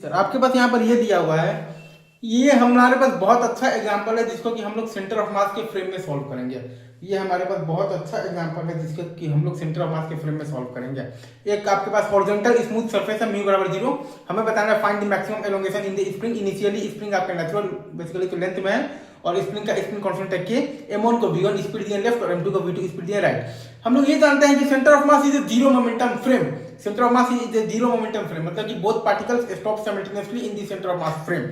Sir आपके पास यहाँ पर ये दिया हुआ है, ये हमारे पास बहुत अच्छा एग्जांपल है जिसको कि हम लोग सेंटर ऑफ मास के फ्रेम में सॉल्व करेंगे। ये हमारे पास बहुत अच्छा एग्जांपल है जिसको कि हम लोग सेंटर ऑफ मास के फ्रेम में सॉल्व करेंगे। एक आपके पास हॉरिजॉन्टल स्मूथ सरफेस है, म्यू बराबर 0। हमें बताना है find the maximum elongation in the spring. Initially spring आपका नेचुरल बेसिकली तो लेंथ में है और स्प्रिंग का स्प्रिंग कांस्टेंट है के। m1 को v1 स्पीड दिया लेफ्ट और m2 को v2 स्पीड दिया राइट। हम लोग ये जानते हैं कि centre of mass is a zero momentum frame. Centre of mass is a zero momentum frame, मतलब कि both particles stop simultaneously in the centre of mass frame.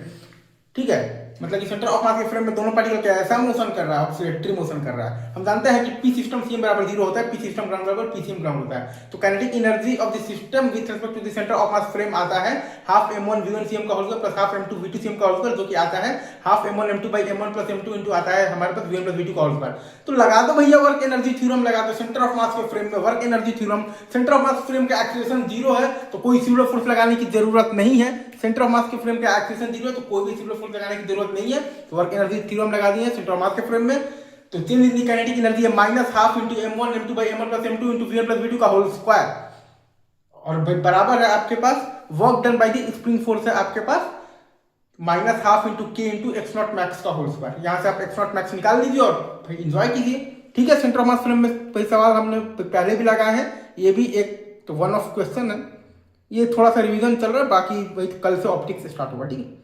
ठीक है, मतलब कि सेंटर ऑफ मास के फ्रेम में दोनों पार्टिकल क्या है, ऐसा मोशन कर रहा है, ऑक्सीलेटरी मोशन कर रहा है। हम जानते हैं कि पी सिस्टम सीएम बराबर 0 होता है, पी सिस्टम ग्राउंड बराबर पीसीएम ग्राउंड होता है। तो kinetic energy of the system with respect to the centre of mass frame आता है हाफ m1 v1 cm का whole square plus half m2 v2 cm का होल स्क्वायर, जो कि आता है half m1 m2 by m1 plus m2 into आता है हमारे पास v1 प्लस v2 का होल स्क्वायर। तो लगा दो भैया वर्क एनर्जी थ्योरम, लगा दो सेंटर ऑफ मास के फ्रेम में work energy theorem. Centre of mass frame का एक्सीलरेशन 0 है तो कोई सिंगुलर फोर्स लगाने की जरूरत नहीं है। सेंटर ऑफ मास के फ्रेम का एक्सीलरेशन 0 है तो कोई भी सिंगुलर फोर्स लगाने की जरूरत नहीं है। तो वर्क एनर्जी थ्योरम लगा दिए सेंटर ऑफ मास के फ्रेम में। तो change in the kinetic energy है minus half into m1 m2 by m1 plus m2 into v1 plus v2 का होल स्क्वायर, और बराबर है आपके पास work done by the spring force है आपके पास minus half into K into X naught max का होल स्क्वायर। यहां से आप एक्स नॉट मैक्स निकाल लीजिए और भाई एंजॉय कीजिए। ठीक है, सेंटर ऑफ मास फ्रेम में कई सवाल हमने पहले भी लगाए हैं, ये भी एक तो वन ऑफ क्वेश्चन है। ये थोड़ा सा रिवीजन चल रहा है, बाकी वही कल से ऑप्टिक्स स्टार्ट होगा। ठीक है।